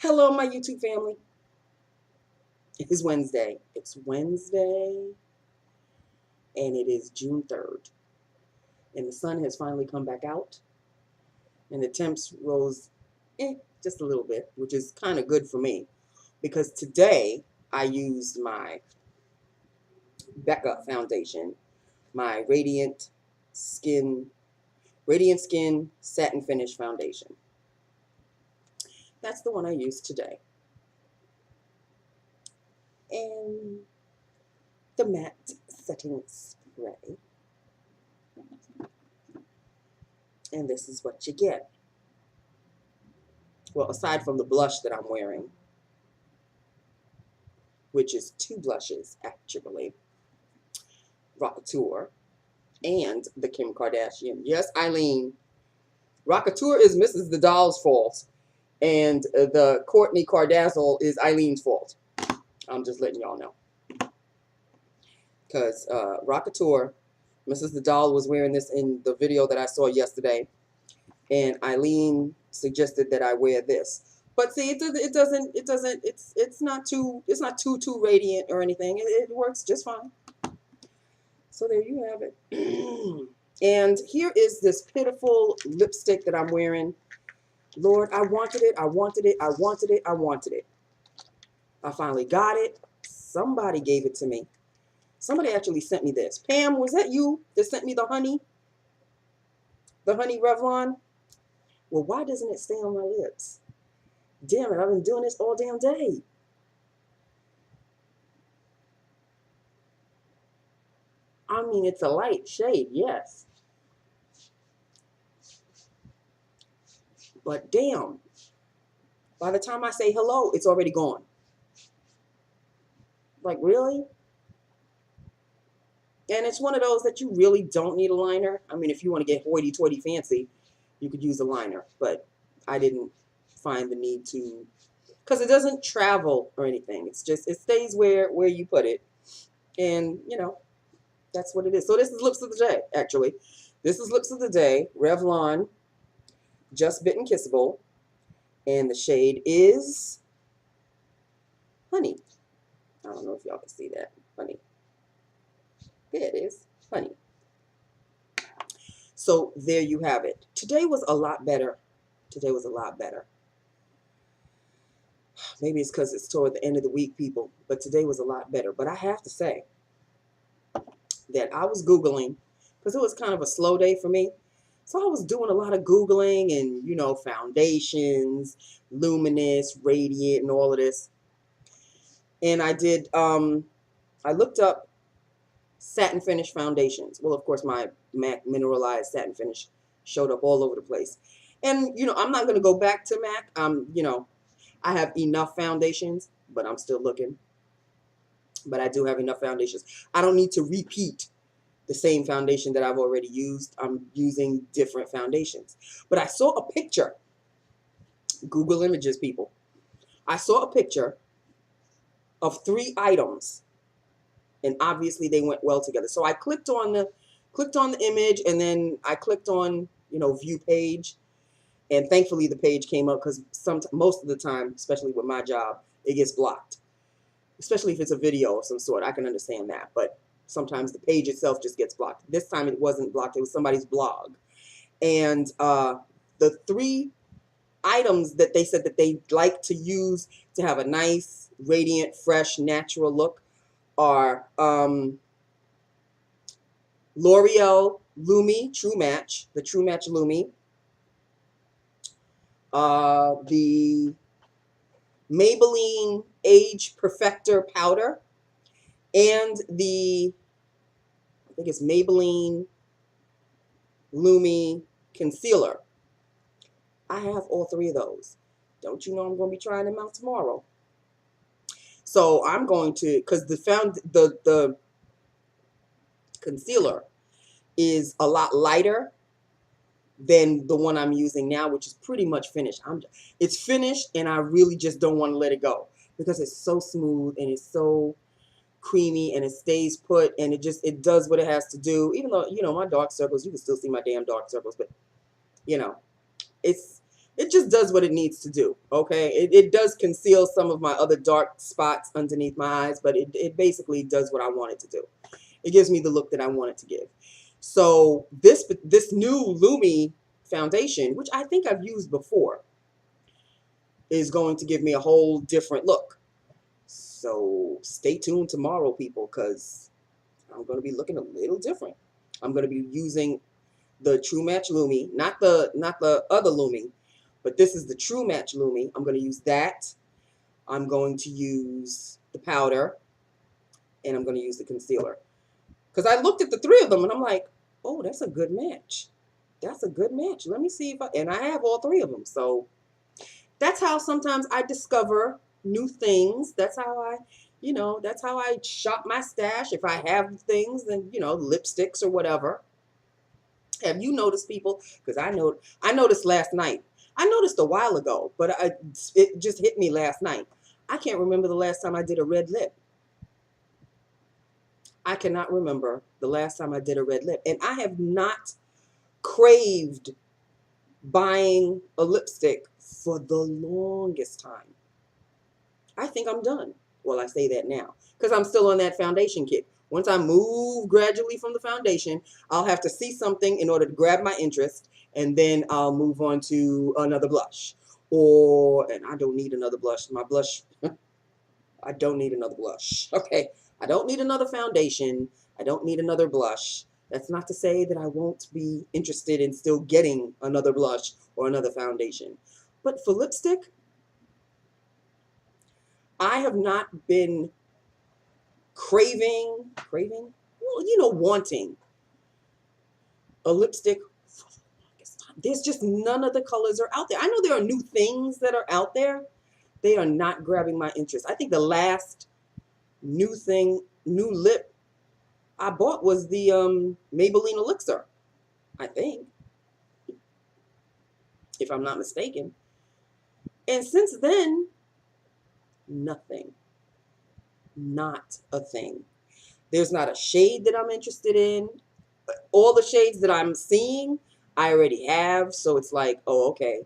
Hello, my YouTube family. It is Wednesday. It's Wednesday, and it is June 3rd. And the sun has finally come back out, and the temps rose just a little bit, which is kind of good for me, because today I used my Becca foundation, my Radiant Skin Satin Finish Foundation. That's the one I used today. And the matte setting spray. And this is what you get. Well, aside from the blush that I'm wearing, which is two blushes, actually. Rockateur and the Kim Kardashian. Yes, Eileen. Rockateur is Mrs. The Doll's fault, and the Kourtney Kardazzle is Eileen's fault. I'm just letting y'all know. Because Rockateur, Mrs. The Doll was wearing this in the video that I saw yesterday, and Eileen suggested that I wear this. But see, it's not too radiant or anything. It works just fine. So there you have it. And here is this pitiful lipstick that I'm wearing. Lord, I wanted it. I wanted it. I wanted it. I wanted it. I finally got it. Somebody gave it to me. Somebody actually sent me this. Pam, was that you that sent me the honey? The honey Revlon? Well, why doesn't it stay on my lips? Damn it, I've been doing this all damn day. I mean, it's a light shade, yes. But damn, by the time I say hello, it's already gone. Like, really? And it's one of those that you really don't need a liner. I mean, if you want to get hoity-toity fancy, you could use a liner. But I didn't find the need to, because it doesn't travel or anything. It's just, it stays where you put it. And, you know, that's what it is. So this is Lips of the Day, actually. This is Lips of the Day, Revlon, Just Bitten Kissable. And the shade is Honey. I don't know if y'all can see that. Honey. There it is. Honey. So there you have it. Today was a lot better. Today was a lot better. Maybe it's because it's toward the end of the week, people. But today was a lot better. But I have to say that I was Googling, because it was kind of a slow day for me. So I was doing a lot of Googling and, you know, foundations, luminous, radiant, and all of this. And I did, I looked up satin finish foundations. Well, of course, my MAC mineralized satin finish showed up all over the place. And, you know, I'm not going to go back to MAC. You know, I have enough foundations, but I'm still looking. But I do have enough foundations. I don't need to repeat the same foundation that I've already used. I'm using different foundations. But I saw a picture. Google Images, people. I saw a picture of 3 items. And obviously they went well together. So I clicked on the image, and then I clicked on, you know, view page. And thankfully the page came up, because most of the time, especially with my job, it gets blocked. Especially if it's a video of some sort. I can understand that. But sometimes the page itself just gets blocked. This time it wasn't blocked. It was somebody's blog. And the 3 items that they said that they like to use to have a nice, radiant, fresh, natural look are L'Oreal Lumi True Match, the True Match Lumi, the Maybelline Age Perfector Powder, and the, I think it's Maybelline Lumi Concealer. I have all 3 of those. Don't you know I'm going to be trying them out tomorrow? So I'm going to, because the concealer is a lot lighter than the one I'm using now, which is pretty much finished. It's finished, and I really just don't want to let it go, because it's so smooth and it's so creamy, and it stays put, and it does what it has to do. Even though, you know, my dark circles, you can still see my damn dark circles, but you know, It just does what it needs to do, okay? It does conceal some of my other dark spots underneath my eyes, but it basically does what I want it to do. It gives me the look that I want it to give. So this new Lumi foundation, which I think I've used before, is going to give me a whole different look. So stay tuned tomorrow, people, because I'm going to be looking a little different. I'm going to be using the True Match Lumi, not the other Lumi, but this is the True Match Lumi. I'm going to use that. I'm going to use the powder, and I'm going to use the concealer. Because I looked at the three of them, and I'm like, oh, that's a good match. That's a good match. Let me see if and I have all three of them. So that's how sometimes I discover new things. That's how I, that's how I shop my stash. If I have things, then, lipsticks or whatever. Have you noticed, people? Because I noticed last night. I noticed a while ago, but it just hit me last night. I can't remember the last time I did a red lip. I cannot remember the last time I did a red lip. And I have not craved buying a lipstick for the longest time. I think I'm done. Well, I say that now because I'm still on that foundation kit. Once I move gradually from the foundation, I'll have to see something in order to grab my interest, and then I'll move on to another blush. And I don't need another blush. My blush, I don't need another blush. Okay, I don't need another foundation. I don't need another blush. That's not to say that I won't be interested in still getting another blush or another foundation. But for lipstick, I have not been craving, well, wanting a lipstick for the longest time. There's just none of the colors are out there. I know there are new things that are out there. They are not grabbing my interest. I think the last new lip I bought was the Maybelline Elixir, I think, if I'm not mistaken. And since then, nothing. Not a thing. There's not a shade that I'm interested in. All the shades that I'm seeing, I already have. So it's like, oh, okay.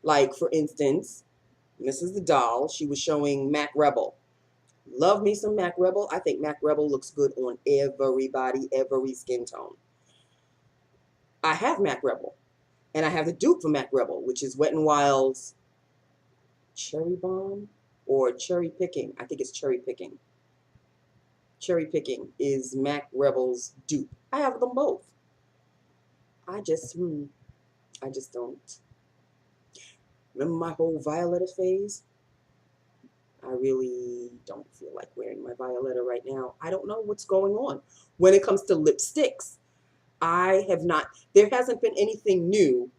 Like, for instance, this is the doll. She was showing MAC Rebel. Love me some MAC Rebel. I think MAC Rebel looks good on everybody, every skin tone. I have MAC Rebel. And I have the dupe for MAC Rebel, which is Wet n Wild's Cherry Bomb or Cherry Picking. I think it's Cherry Picking. Cherry Picking is MAC Rebel's dupe. I have them both. I just don't. Remember my whole Violetta phase? I really don't feel like wearing my Violetta right now. I don't know what's going on. When it comes to lipsticks, there hasn't been anything new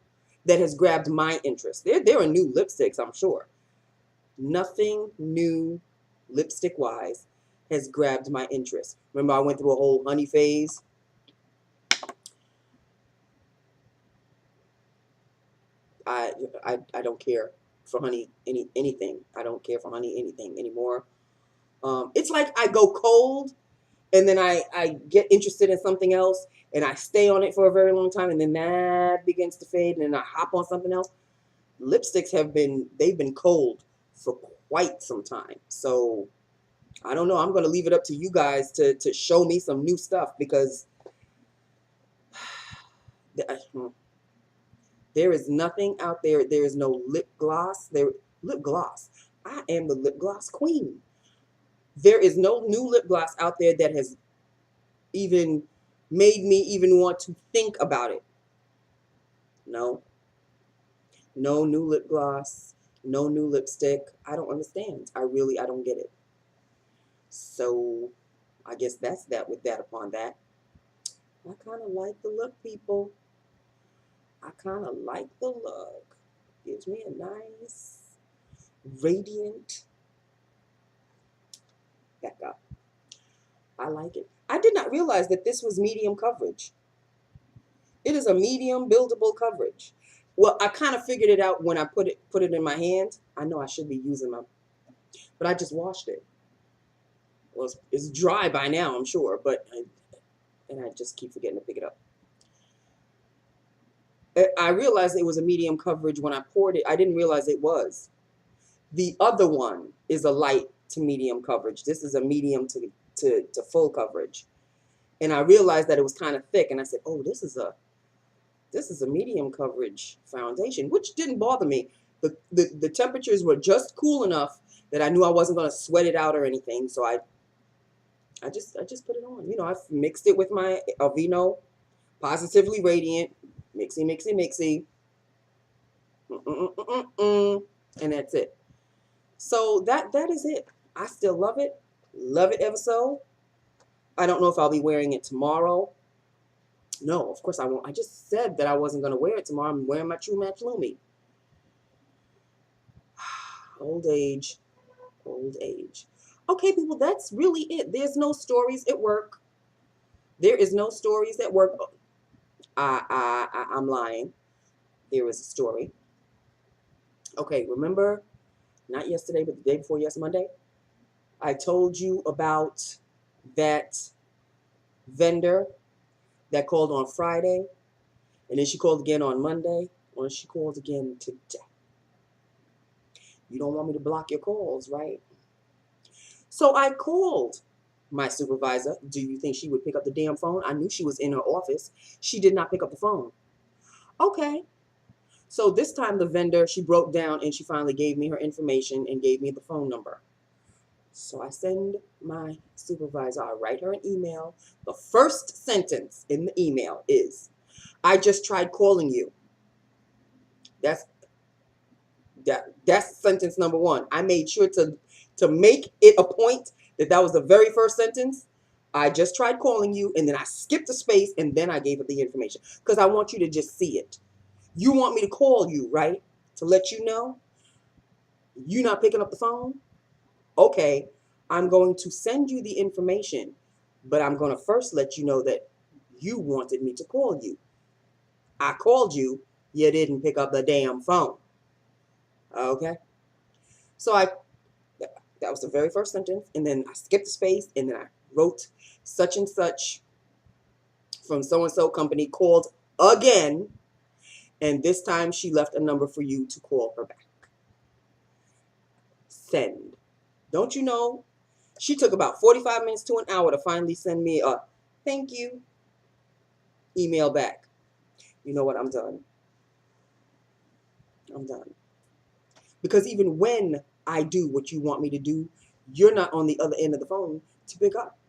that has grabbed my interest. There are new lipsticks, I'm sure. Nothing new lipstick-wise has grabbed my interest. Remember I went through a whole honey phase? I don't care for honey anything. I don't care for honey anything anymore. It's like I go cold and then I get interested in something else and I stay on it for a very long time and then that begins to fade and then I hop on something else. Lipsticks they've been cold for quite some time. So I don't know. I'm going to leave it up to you guys to show me some new stuff because there is nothing out there. There is no lip gloss. Lip gloss. I am the lip gloss queen. There is no new lip gloss out there that has even made me even want to think about it. No. No new lip gloss. No new lipstick. I don't understand. I don't get it. So I guess that's that with that upon that. I kind of like the look, people. I kind of like the look. Gives me a nice, radiant Becca. I like it. I did not realize that this was medium coverage. It is a medium buildable coverage. Well, I kind of figured it out when I put it in my hand. I know I should be using but I just washed it. Well, it's dry by now, I'm sure, and I just keep forgetting to pick it up. I realized it was a medium coverage when I poured it. I didn't realize it was. The other one is a light to medium coverage. This is a medium to full coverage. And I realized that it was kind of thick, and I said, "Oh, this is a medium coverage foundation," which didn't bother me. The temperatures were just cool enough that I knew I wasn't going to sweat it out or anything. So I just put it on. You know, I mixed it with my Aveeno Positively Radiant. Mixy, mixy, mixy. And that's it. So that is it. I still love it. Love it ever so. I don't know if I'll be wearing it tomorrow. No, of course I won't. I just said that I wasn't going to wear it tomorrow. I'm wearing my True Match Lumi. Old age. Old age. Okay, people, that's really it. There's no stories at work. There is no stories at work. I'm lying. There is a story. Okay, remember, not yesterday, but the day before yesterday, Monday, I told you about that vendor that called on Friday, and then she called again on Monday, or she called again today. You don't want me to block your calls, right? So I called my supervisor. Do you think she would pick up the damn phone? I knew she was in her office. She did not pick up the phone. Okay. So this time the vendor, she broke down and she finally gave me her information and gave me the phone number. So I send my supervisor, I write her an email. The first sentence in the email is, "I just tried calling you." That's sentence number one. I made sure to make it a point that was the very first sentence. "I just tried calling you," and then I skipped a space, and then I gave her the information because I want you to just see it. You want me to call you, right? To let you know you're not picking up the phone? Okay, I'm going to send you the information, but I'm going to first let you know that you wanted me to call you. I called you, you didn't pick up the damn phone. Okay? So that was the very first sentence, and then I skipped the space, and then I wrote such and such from so-and-so company called again, and this time she left a number for you to call her back. Send. Don't you know? She took about 45 minutes to an hour to finally send me a "thank you" email back. You know what? I'm done. I'm done. Because even when I do what you want me to do, you're not on the other end of the phone to pick up.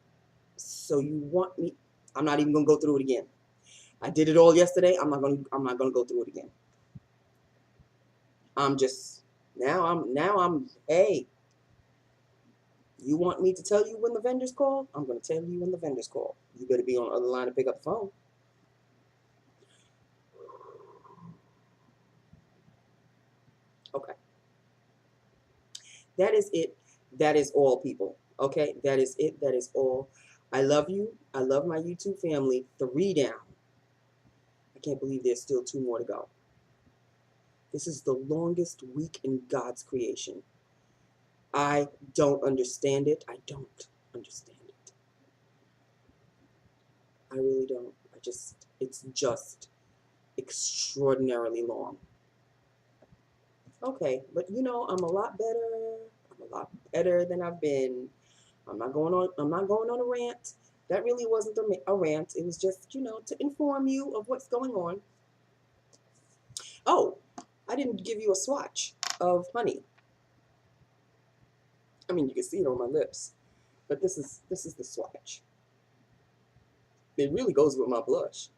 So you want me, I'm not even going to go through it again. I did it all yesterday. I'm not going to go through it again. I'm just hey, you want me to tell you when the vendors call? I'm going to tell you when the vendors call. You better be on the other line to pick up the phone. Okay. That is it. That is all, people. Okay? That is it. That is all. I love you. I love my YouTube family. 3 down. I can't believe there's still 2 more to go. This is the longest week in God's creation. I don't understand it. I don't understand it. I really don't. It's just extraordinarily long. Okay, but you know, I'm a lot better. I'm a lot better than I've been. I'm not going on a rant. That really wasn't a rant. It was just, you know, to inform you of what's going on. Oh, I didn't give you a swatch of honey. I mean, you can see it on my lips, but this is the swatch. It really goes with my blush.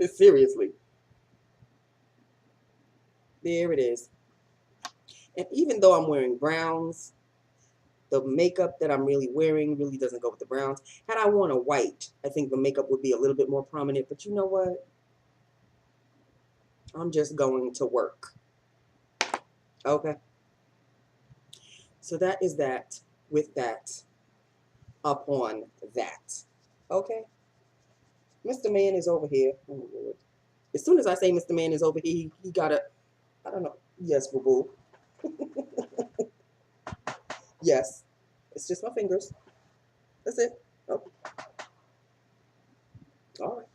Seriously. There it is. And even though I'm wearing browns, the makeup that I'm really wearing really doesn't go with the browns. Had I worn a white, I think the makeup would be a little bit more prominent. But you know what? I'm just going to work. Okay? So that is that with that upon that. Okay? Mr. Man is over here. Oh, Lord. As soon as I say Mr. Man is over here, he got a, I don't know. Yes, boo-boo. Yes. It's just my fingers. That's it. Oh, all right.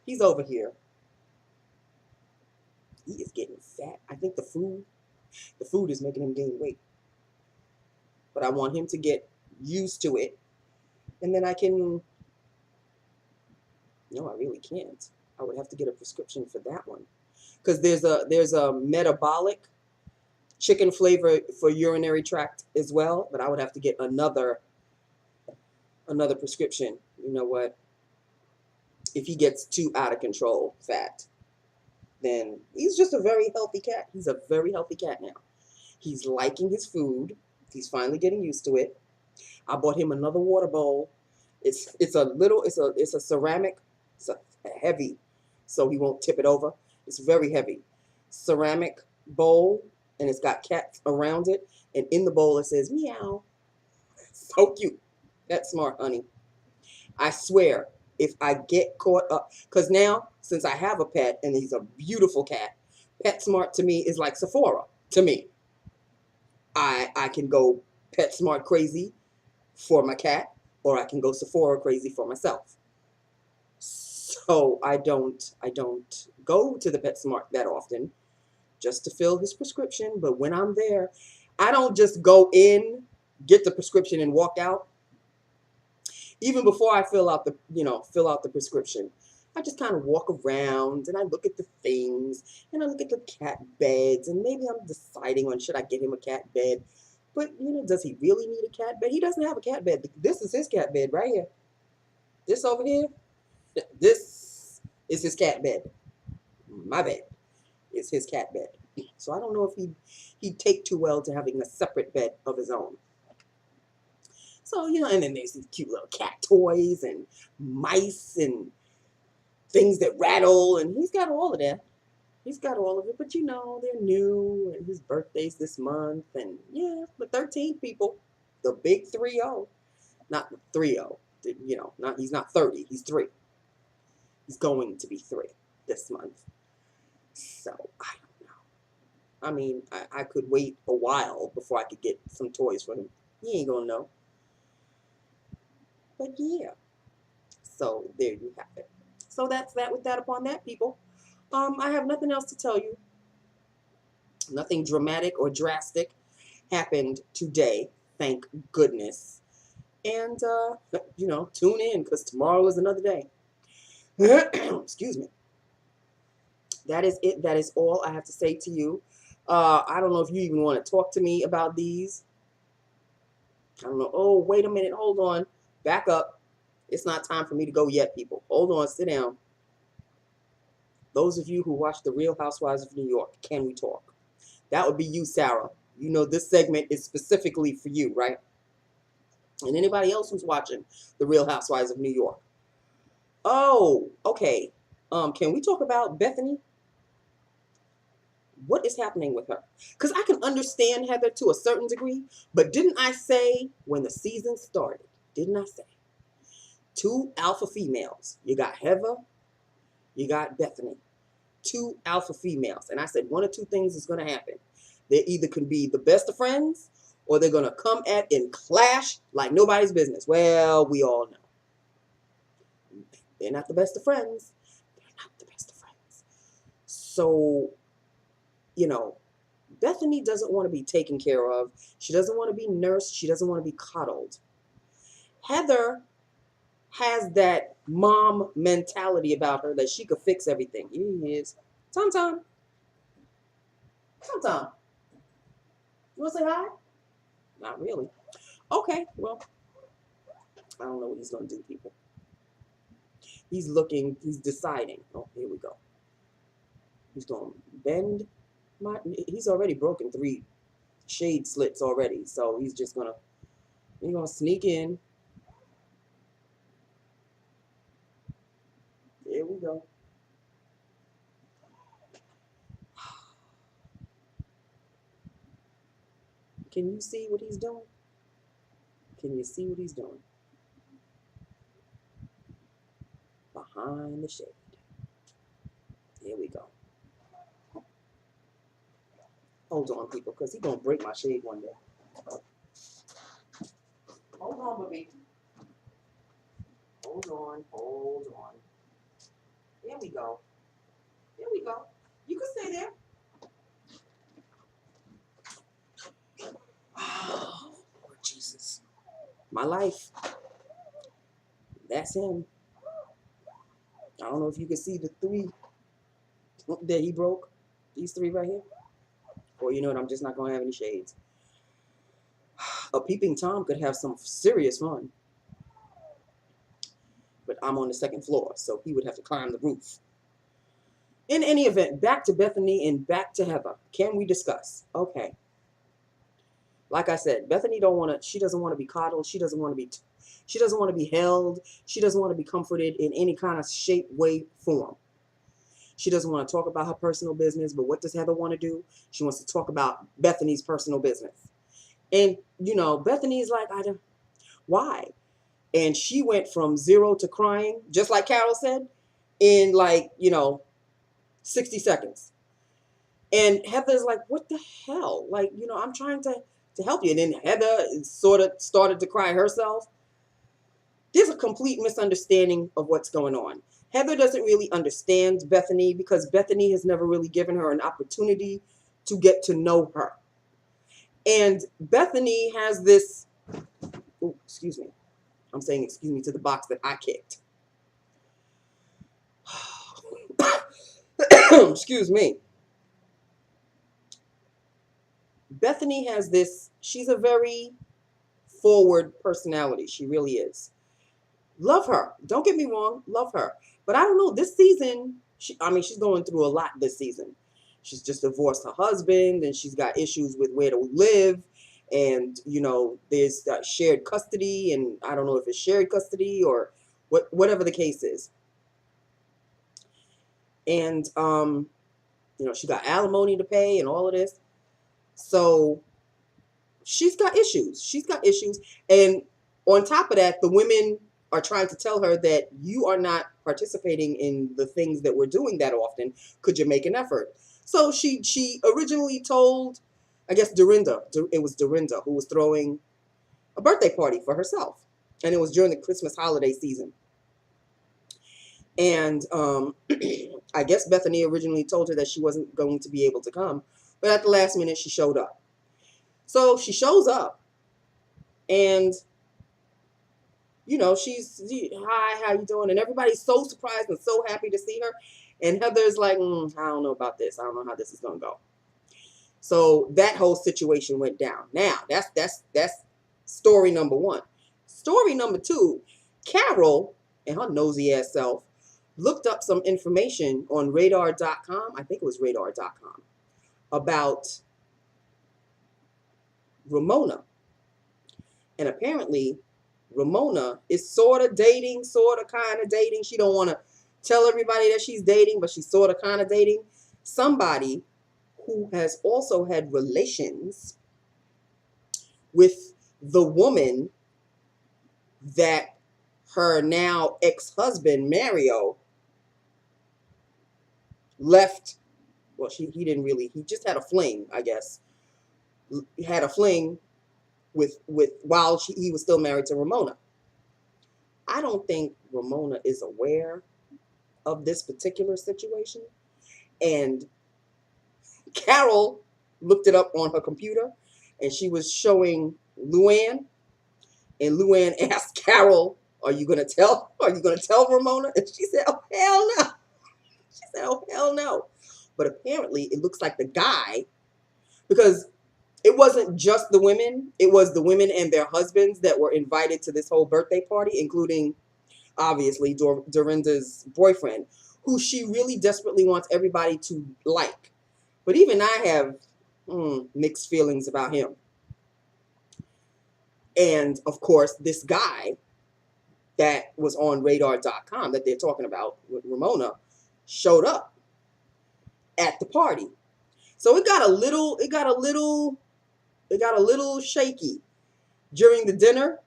He's over here. He is getting fat. I think the food is making him gain weight. But I want him to get used to it. And then I can, no, I really can't. I would have to get a prescription for that one. Because there's a metabolic chicken flavor for urinary tract as well, but I would have to get another prescription. You know what? If he gets too out of control fat, then he's just a very healthy cat. He's a very healthy cat now. He's liking his food. He's finally getting used to it. I bought him another water bowl. It's a ceramic. It's a heavy, so he won't tip it over. It's very heavy. Ceramic bowl, and it's got cats around it. And in the bowl it says meow. So cute. That's smart, honey. I swear, if I get caught up, because now, since I have a pet, and he's a beautiful cat, PetSmart to me is like Sephora to me. I can go PetSmart crazy for my cat, or I can go Sephora crazy for myself. So I don't go to the PetSmart that often just to fill his prescription. But when I'm there, I don't just go in, get the prescription, and walk out. Even before I fill out the prescription, I just kind of walk around and I look at the things and I look at the cat beds, and maybe I'm deciding on should I get him a cat bed. But does he really need a cat bed? He doesn't have a cat bed. This is his cat bed right here. This over here, this is his cat bed. My bed is his cat bed. So I don't know if he'd take too well to having a separate bed of his own. So, and then there's these cute little cat toys and mice and things that rattle, and he's got all of that. He's got all of it, but they're new, and his birthday's this month, and yeah, the 13th, people, the big 3-0, not the 3-0, he's not 30, he's 3. He's going to be 3 this month. So, I don't know. I mean, I could wait a while before I could get some toys for him. He ain't gonna know. But yeah, so there you have it. So that's that with that upon that, people. I have nothing else to tell you. Nothing dramatic or drastic happened today, thank goodness. And, tune in because tomorrow is another day. Excuse me. That is it. That is all I have to say to you. I don't know if you even want to talk to me about these. I don't know. Oh, wait a minute. Hold on. Back up. It's not time for me to go yet, people. Hold on. Sit down. Those of you who watch The Real Housewives of New York, can we talk? That would be you, Sarah. This segment is specifically for you, right? And anybody else who's watching The Real Housewives of New York. Oh, okay. Can we talk about Bethany? What is happening with her? Because I can understand Heather to a certain degree, but didn't I say when the season started, didn't I say? 2 alpha females. You got Heather, you got Bethany. 2 alpha females. And I said one or two things is going to happen. They either can be the best of friends, or they're going to come at and clash like nobody's business. Well, we all know. They're not the best of friends. They're not the best of friends. So, Bethany doesn't want to be taken care of. She doesn't want to be nursed. She doesn't want to be coddled. Heather has that mom mentality about her that she could fix everything. Here he is. Tom. Tom. You want to say hi? Not really. Okay, well, I don't know what he's going to do, people. He's deciding. Oh, here we go. He's going to bend he's already broken 3 shade slits already. So he's going to sneak in. There we go. Can you see what he's doing? Can you see what he's doing? Behind the shade. Here we go. Hold on, people, because he's going to break my shade one day. Hold on, baby. Hold on. Here we go. You can stay there. My life. That's him. I don't know if you can see the 3 that he broke. These 3 right here. Or you know what, I'm just not going to have any shades. A peeping Tom could have some serious fun. But I'm on the 2nd floor, so he would have to climb the roof. In any event, back to Bethany and back to Heather. Can we discuss? Okay. Like I said, Bethany she doesn't want to be coddled. She doesn't want to be held. She doesn't want to be comforted in any kind of shape, way, form. She doesn't want to talk about her personal business, but what does Heather want to do? She wants to talk about Bethany's personal business. And, you know, Bethany's like, why? And she went from 0 to crying, just like Carol said, in like, 60 seconds. And Heather's like, what the hell? Like, I'm trying to help you. And then Heather sort of started to cry herself. There's a complete misunderstanding of what's going on. Heather doesn't really understand Bethany because Bethany has never really given her an opportunity to get to know her. And Bethany has this, excuse me. I'm saying excuse me to the box that I kicked. Excuse me. Bethany has this, she's a very forward personality. She really is. Love her. Don't get me wrong. Love her. But I don't know, this season, she's going through a lot this season. She's just divorced her husband, and she's got issues with where to live. And, there's shared custody, and I don't know if it's shared custody or whatever the case is. And, she got alimony to pay and all of this. So she's got issues. She's got issues. And on top of that, the women are trying to tell her that you are not participating in the things that we're doing that often. Could you make an effort? So she originally told, I guess, Dorinda. It was Dorinda who was throwing a birthday party for herself. And it was during the Christmas holiday season. And I guess Bethany originally told her that she wasn't going to be able to come. But at the last minute, she showed up. So she shows up. And, she's, hi, how you doing? And everybody's so surprised and so happy to see her. And Heather's like, I don't know about this. I don't know how this is going to go. So that whole situation went down. Now, that's story number 1. Story number 2, Carol and her nosy ass self looked up some information on radar.com. I think it was radar.com about Ramona. And apparently Ramona is sort of dating, kind of dating. She don't want to tell everybody that she's dating, but she's sort of kind of dating somebody who has also had relations with the woman that her now ex-husband, Mario, left. Well, he didn't really, he just had a fling, I guess. He had a fling with while he was still married to Ramona. I don't think Ramona is aware of this particular situation. And Carol looked it up on her computer, and she was showing Luann. And Luann asked Carol, are you going to tell Ramona? And she said, oh, hell no. She said, oh, hell no. But apparently it looks like the guy, because it wasn't just the women. It was the women and their husbands that were invited to this whole birthday party, including, obviously, Dorinda's boyfriend, who she really desperately wants everybody to like. But even I have mixed feelings about him. And, of course, this guy that was on radar.com that they're talking about with Ramona showed up at the party. So it got a little shaky during the dinner,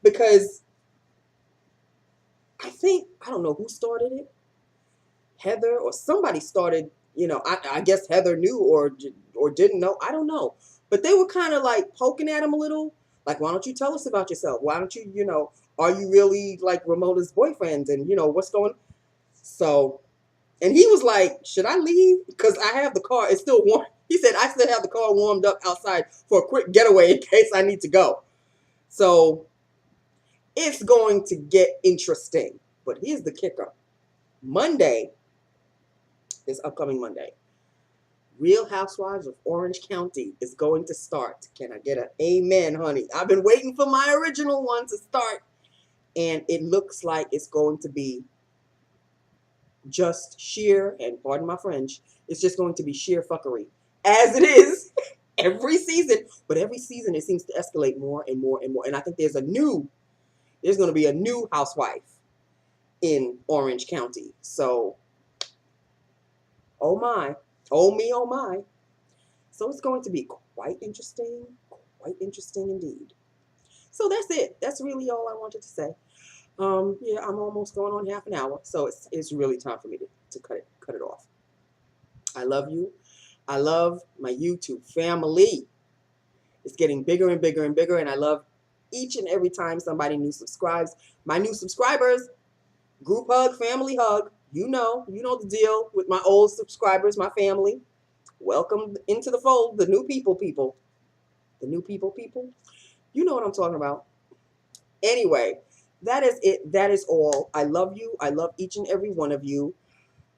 because I don't know who started it. Heather or somebody started, I guess Heather knew or didn't know. I don't know. But they were kind of like poking at him a little. Like, why don't you tell us about yourself? Why don't you, are you really like Ramona's boyfriend? And, what's going on? So, and he was like, should I leave? Because I have the car. It's still warm. He said, I still have the car warmed up outside for a quick getaway in case I need to go. So It's going to get interesting. But here's the kicker. Monday, this upcoming Monday, Real Housewives of Orange County is going to start. Can I get an amen, honey? I've been waiting for my original one to start. And it looks like it's going to be just sheer, and pardon my French, it's just going to be sheer fuckery. As it is every season. But every season it seems to escalate more and more and more. And I think there's going to be a new housewife in Orange County. So, oh my. Oh me, oh my. So it's going to be quite interesting indeed. So that's it. That's really all I wanted to say. Yeah, I'm almost going on half an hour, so it's really time for me to cut it off. I love you. I love my YouTube family. It's getting bigger and bigger and bigger, and I love each and every time somebody new subscribes. My new subscribers, group hug, family hug. You know the deal with my old subscribers, my family. Welcome into the fold, the new people. The new people. You know what I'm talking about. Anyway, that is it. That is all. I love you. I love each and every one of you.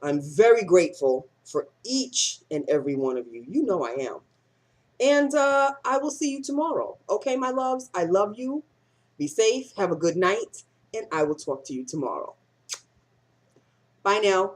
I'm very grateful for each and every one of you. You know I am. And I will see you tomorrow. Okay, my loves? I love you. Be safe. Have a good night. And I will talk to you tomorrow. Bye now.